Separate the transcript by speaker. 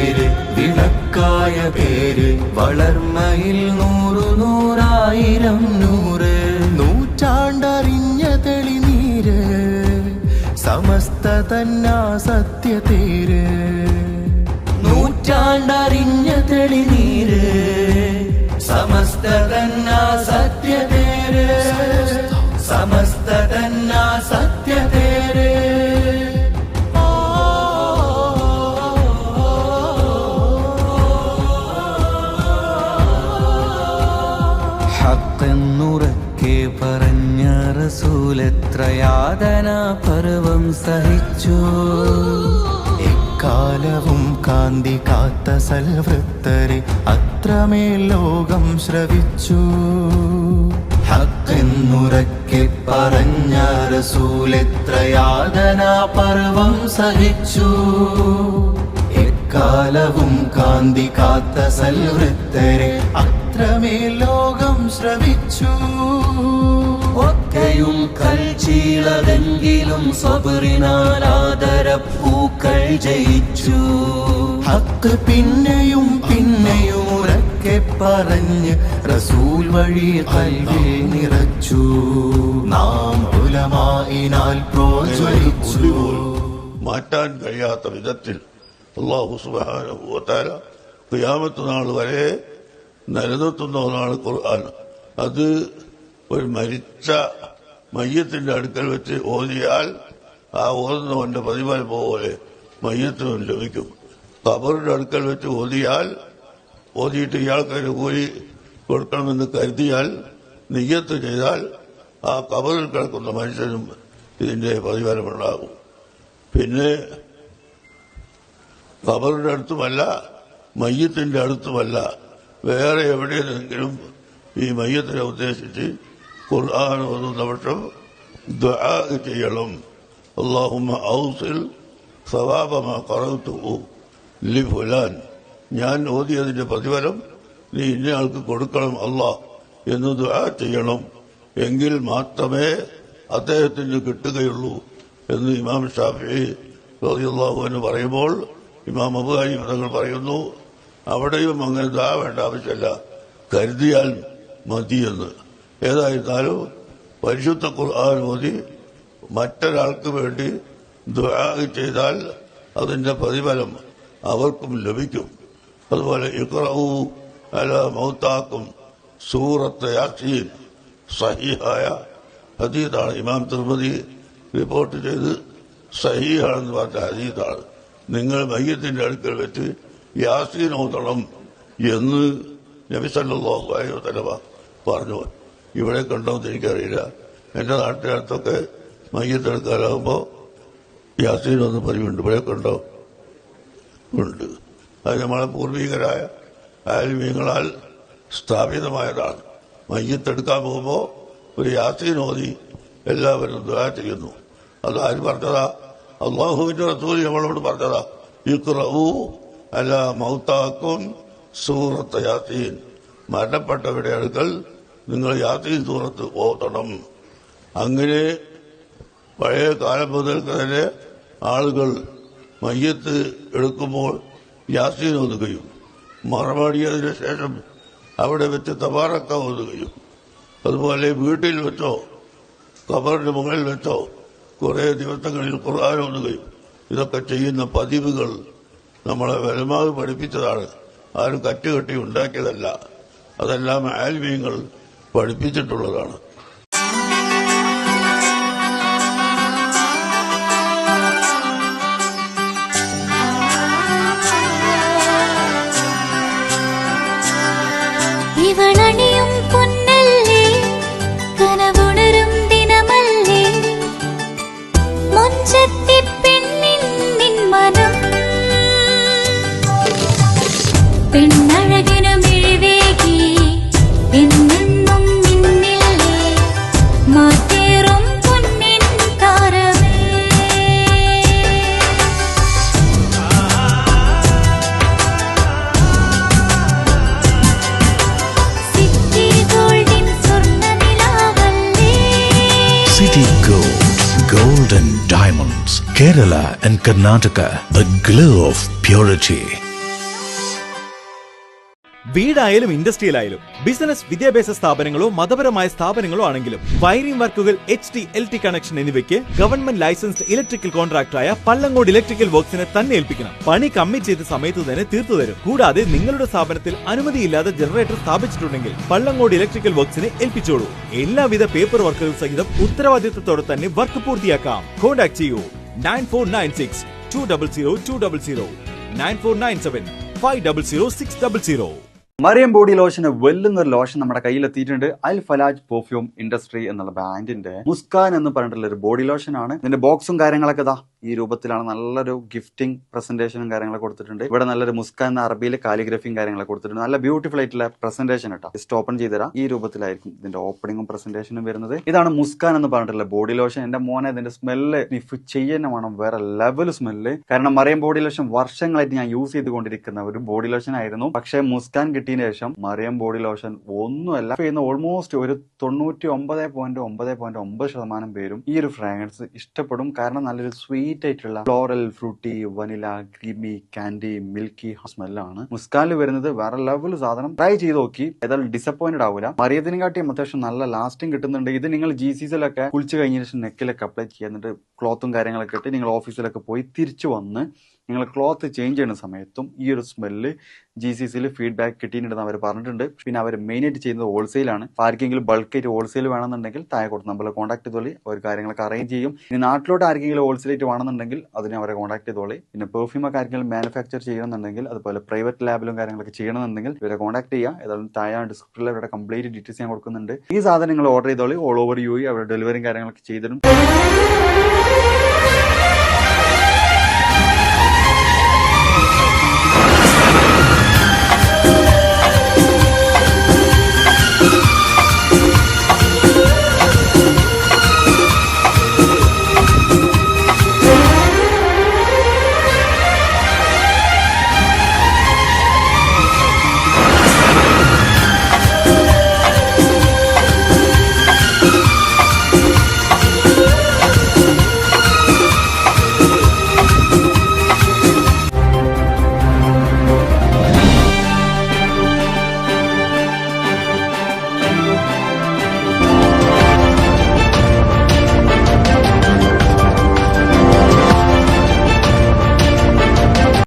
Speaker 1: പേര് വിളക്കായ പേര് വളർമയിൽ 100 100,000 100 നൂറ്റാണ്ടറിഞ്ഞ തെളിനീര് സമസ്ത തന്നാ സത്യതേര് നൂറ്റാണ്ടറിഞ്ഞ തെളിനീര് സമസ്ത തന്നാ സത്യതേര് സമസ്ത തന്നാ സത്യതേര് ഹഖെന്നുറക്കെ പറഞ്ഞ റസൂലെത്ര യാതന പർവം സഹിച്ചു എക്കാലവും കാന്തി കാത്ത സൽവൃത്തരെ അത്രമേൽ ലോകം ശ്രവിച്ചു ഹഖെന്നുറക്കെ പറഞ്ഞ റസൂലെത്ര യാതന പർവം സഹിച്ചു എക്കാലവും കാന്തി കാത്ത സൽവൃത്തരെ അത്രമേൽ ലോകം ശ്രവിച്ചു ഒക്കെയും കൽച്ചീളതെങ്കിലും സ്വബറിനാൽ പൂക്കൾ ജയിച്ചു ഹക്ക് പിന്നെയും പിന്നെയും ഉറക്കെ പറഞ്ഞ് റസൂൽ വഴി ഖൽബിൽ നിറച്ചു നാം ഉലമാഇനാൽ പ്രോജ്വലിച്ചു
Speaker 2: മാറ്റാൻ കഴിയാത്ത വിധത്തിൽ അല്ലാഹു സുബ്ഹാനഹു വ തആല ഖിയാമത്ത് നാൾ വരെ നിലനിർത്തുന്ന ഒന്നാണ് ഖുർആൻ. അത് ഒരു മരിച്ച മയ്യത്തിന്റെ അടുക്കൽ വെച്ച് ഓതിയാൽ ആ ഓതുന്നവന്റെ പ്രതിഫലം പോലെ മയ്യത്തിനും ലഭിക്കും. ഖബറിന്റെ അടുക്കൽ വെച്ച് ഓതിയിട്ട് ഇയാൾക്കൊരു കൂലി കൊടുക്കണമെന്ന് കരുതിയാൽ നിയ്യത്ത് ചെയ്താൽ ആ ഖബറിൽ കിടക്കുന്ന മനുഷ്യനും ഇതിന്റെ പ്രതിഫലമുണ്ടാകും. പിന്നെ ഖബറിന്റെ അടുത്തുമല്ല മയ്യത്തിന്റെ അടുത്തുമല്ല വേറെ എവിടെയെങ്കിലും ഈ മയ്യത്തിനെ ഉദ്ദേശിച്ച് ഖുർആൻ ഓതുന്ന പക്ഷം ദുആ ചെയ്യണം. അല്ലാഹുമ്മ ഔസിൽ സവാബ മാ ഖറഅതുഹു ലിഫുലാൻ, ഞാൻ ഓതിയതിന്റെ പ്രതിഫലം നീ ഇന്നയാൾക്ക് കൊടുക്കണം അല്ലാഹ് എന്ന് ദുആ ചെയ്യണം. എങ്കിൽ മാത്രമേ അദ്ദേഹത്തിന് കിട്ടുകയുള്ളൂ എന്ന് ഇമാം ഷാഫിഈ റളിയല്ലാഹു അൻഹു പറയുമ്പോൾ ഇമാം അബൂ ഹനീഫ തങ്ങൾ പറയുന്നു അവിടെയും അങ്ങനെ ദുആ വേണ്ട ആവശ്യമില്ല, കരുതിയാൽ മതിയെന്ന്. ഏതായിരുന്നാലും പരിശുദ്ധ ഖുർആൻ ഓതി മറ്റൊരാൾക്ക് വേണ്ടി ദുആ ചെയ്താൽ അതിന്റെ പ്രതിഫലം അവർക്കും ലഭിക്കും. അതുപോലെ ഇഖ്റഊ അലാ മൗതാക്കും സൂറത്ത് യാസീൻ സഹീഹായ ഹദീസാണ്. ഇമാം തിർമിദി റിപ്പോർട്ട് ചെയ്ത് സഹീഹാണെന്ന് പറഞ്ഞ ഹദീസാണ്. നിങ്ങൾ മയ്യത്തിന്റെ അടുക്കൽ വെച്ച് യാസീൻ ഓതണം എന്ന് നബി സല്ലല്ലാഹു അലൈഹി വസല്ലം പറഞ്ഞു. ഇവിടെ കണ്ടോന്ന് എനിക്കറിയില്ല. എന്റെ നാട്ടിനടുത്തൊക്കെ മയ്യത്തെടുക്കാനാകുമ്പോൾ യാസീൻ ഒന്ന് പതിവുണ്ട്. ഇവിടെ കണ്ടോ? ഉണ്ട്. അത് നമ്മളെ പൂർവികരായ ആലിമീങ്ങളാൽ സ്ഥാപിതമായതാണ്. മയ്യത്തെടുക്കാൻ പോകുമ്പോൾ ഒരു യാസീൻ ഓതി എല്ലാവരും ദുആ ചെയ്യുന്നു. അത് ആര് പറഞ്ഞതാ? അല്ലാഹുവിന്റെ റസൂൽ നമ്മളോട് പറഞ്ഞതാ. ഇഖ്റഊ അലാ മൗതാക്കും സൂറത്ത് യാസീൻ, മരണപ്പെട്ടവരുടെ അടുക്കൽ നിങ്ങൾ യാസീൻ സൂറത്ത് ഓതണം. അങ്ങനെ പഴയ കാലം മുതൽക്ക് തന്നെ ആളുകൾ മയ്യത്ത് എടുക്കുമ്പോൾ യാസീൻ ഓതുകയും മറമാടിയതിനു ശേഷം അവിടെ വെച്ച് തബാറക്ക ഓതുകയും അതുപോലെ വീട്ടിൽ വെച്ചോ ഖബറിന്റെ മുകളിൽ വെച്ചോ കുറെ ദിവസങ്ങളിൽ ഖുർആൻ ഓതുകയും ഇതൊക്കെ ചെയ്യുന്ന പതിവുകൾ നമ്മളെ വലമാവ് പഠിപ്പിച്ചതാണ്. ആരും കറ്റുകെട്ടി ഉണ്ടാക്കിയതല്ല. അതെല്ലാം ആലിമീങ്ങൾ പഠിപ്പിച്ചിട്ടുള്ളതാണ്.
Speaker 3: ഇവളണിയും പൊന്നല്ലേ കനവുണരും ദിനമല്ലേ മുഞ്ചത്തി പെണ്ണിൻ നിൻ മനം പെണ്ണഴകിനു മിഴിവേകി എന്നെന്നും നിന്നില്ലേ മാറ്റേറും പൊന്നിൻ താരമേ
Speaker 4: City Gold, Gold and Diamonds, Kerala and Karnataka, the glow of purity.
Speaker 5: വീടായാലും ഇൻഡസ്ട്രിയലായാലും ബിസിനസ്, വിദ്യാഭ്യാസ സ്ഥാപനങ്ങളോ മതപരമായ സ്ഥാപനങ്ങളോ ആണെങ്കിലും വയറിംഗ് വർക്കുകൾ, HT, LT കണക്ഷൻ എന്നിവയ്ക്ക് ഗവൺമെന്റ് ലൈസൻസ്ഡ് ഇലക്ട്രിക്കൽ കോൺട്രാക്ടറായ പള്ളങ്ങോട് ഇലക്ട്രിക്കൽ വർക്സിനെ തന്നെ ഏൽപ്പിക്കണം. പണി കമ്മിറ്റ് ചെയ്ത സമയത്ത് തന്നെ തീർത്തു തരും. കൂടാതെ നിങ്ങളുടെ സ്ഥാപനത്തിൽ അനുമതിയില്ലാതെ ജനറേറ്റർ സ്ഥാപിച്ചിട്ടുണ്ടെങ്കിൽ പള്ളങ്ങോട് ഇലക്ട്രിക്കൽ വർക്സിനെ ഏൽപ്പിച്ചോളൂ. എല്ലാവിധ പേപ്പർ വർക്കുകൾ സഹിതം ഉത്തരവാദിത്തത്തോടെ തന്നെ വർക്ക് പൂർത്തിയാക്കാം. കോൺടാക്ട് ചെയ്യൂ 9496 200 200 9497 500 600.
Speaker 6: മറിയം ബോഡി ലോഷന് വെല്ലുന്നൊരു ലോഷൻ നമ്മുടെ കയ്യിൽ എത്തിയിട്ടുണ്ട്. അൽ ഫലാജ് പെർഫ്യൂം ഇൻഡസ്ട്രി എന്നുള്ള ബ്രാൻഡിന്റെ മുസ്കാൻ എന്ന് പറഞ്ഞിട്ടുള്ള ഒരു ബോഡി ലോഷൻ ആണ്. ഇതിന്റെ ബോക്സും കാര്യങ്ങളൊക്കെ ഇതാ ഈ രൂപത്തിലാണ്. നല്ലൊരു ഗിഫ്റ്റിംഗ് പ്രസന്റേഷനും കാര്യങ്ങളൊക്കെ കൊടുത്തിട്ടുണ്ട്. ഇവിടെ നല്ലൊരു മുസ്കാൻ എന്ന അറബിയിൽ കാലിഗ്രഫിയും കാര്യങ്ങളൊക്കെ കൊടുത്തിട്ടുണ്ട്. നല്ല ബ്യൂട്ടിഫുൾ ആയിട്ടുള്ള പ്രസന്റേഷൻ കേട്ടോ. ജസ്റ്റ് ഓപ്പൺ ചെയ്തുതരാം. ഈ രൂപത്തിലായിരിക്കും ഇതിന്റെ ഓപ്പണിംഗും പ്രസന്റേഷനും വരുന്നത്. ഇതാണ് മുസ്കാൻ എന്ന് പറഞ്ഞിട്ടുള്ള ബോഡി ലോഷൻ. എന്റെ മോനെ ഇതിന്റെ സ്മെല്ല് സ്നിഫ് ചെയ്യുന്ന വേണം, വേറെ ലെവൽ സ്മെല്ല്. കാരണം മറിയം ബോഡി ലോഷൻ വർഷങ്ങളായിട്ട് ഞാൻ യൂസ് ചെയ്തുകൊണ്ടിരിക്കുന്ന ഒരു ബോഡി ലോഷൻ ആയിരുന്നു. പക്ഷേ മുസ്കാൻ കിട്ടിയതിന് ശേഷം മറിയം ബോഡി ലോഷൻ ഒന്നുമല്ല ചെയ്യുന്ന ഓൾമോസ്റ്റ് ഒരു 99.9% പേരും ഈ ഒരു ഫ്രാഗ്രൻസ് ഇഷ്ടപ്പെടും. കാരണം നല്ലൊരു സ്വീറ്റ് ആയിട്ടുള്ള floral, fruity, vanilla, creamy, candy, milky സ്മെല്ലാണ് മുസ്കാനിൽ വരുന്നത്. വേറെ ലെവൽ സാധനം. ട്രൈ ചെയ്ത് നോക്കി, ഏതായാലും ഡിസപ്പോയിന്റഡ് ആവില്ല. മറിയത്തിനെ കാട്ടിയും അത്യാവശ്യം നല്ല ലാസ്റ്റിംഗ് കിട്ടുന്നുണ്ട്. ഇത് നിങ്ങൾ GCCയിലൊക്കെ കുളിച്ച് കഴിഞ്ഞ ശേഷം നെക്കിലൊക്കെ അപ്ലൈ ചെയ്യുന്നുണ്ട്. ക്ലോത്തും കാര്യങ്ങളൊക്കെ ഇട്ട് നിങ്ങൾ ഓഫീസിലൊക്കെ പോയി തിരിച്ചു വന്ന് നിങ്ങൾ ക്ലോത്ത് ചേഞ്ച് ചെയ്യുന്ന സമയത്തും ഈ ഒരു സ്മെല്ല് GCCയിൽ ഫീഡ്ബാക്ക് കിട്ടിയിട്ടുണ്ടെന്ന് അവർ പറഞ്ഞിട്ടുണ്ട്. പിന്നെ അവർ മെയിനായിട്ട് ചെയ്യുന്നത് ഹോൾസെയിലാണ്. ആർക്കെങ്കിലും ബൾക്കായിട്ട് ഹോൾസെയിൽ വേണമെന്നുണ്ടെങ്കിൽ താഴെ കൊടുത്ത് നമ്മളെ കോൺടാക്ട് ചെയ്തോളി. അവർ കാര്യങ്ങളൊക്കെ അറേഞ്ച് ചെയ്യും. ഇനി നാട്ടിലോട്ട് ആർക്കെങ്കിലും ഹോൾസെയിലായിട്ട് വേണമെന്നുണ്ടെങ്കിൽ അതിനെ അവരെ കോൺടാക്ട് ചെയ്തോളി. പിന്നെ പെർഫ്യൂം ഒക്കെ ആർക്കെങ്കിലും മാനുഫാക്ചർ ചെയ്യണമെന്നുണ്ടെങ്കിൽ, അതുപോലെ പ്രൈവറ്റ് ലാബിലും കാര്യങ്ങളൊക്കെ ചെയ്യണമെന്നുണ്ടെങ്കിൽ ഇവരെ കോൺടാക്ട് ചെയ്യുക. ഏതായാലും താഴെ ഡിസ്ക്രിപ്ഷനിൽ അവരുടെ കംപ്ലീറ്റ് ഡീറ്റെയിൽസ് ഞാൻ കൊടുക്കുന്നുണ്ട്. ഈ സാധനം നിങ്ങൾ ഓർഡർ ചെയ്തോളി. ഓൾ ഓവർ UAE അവരുടെ ഡെലിവറിയും കാര്യങ്ങളൊക്കെ ചെയ്തിടും.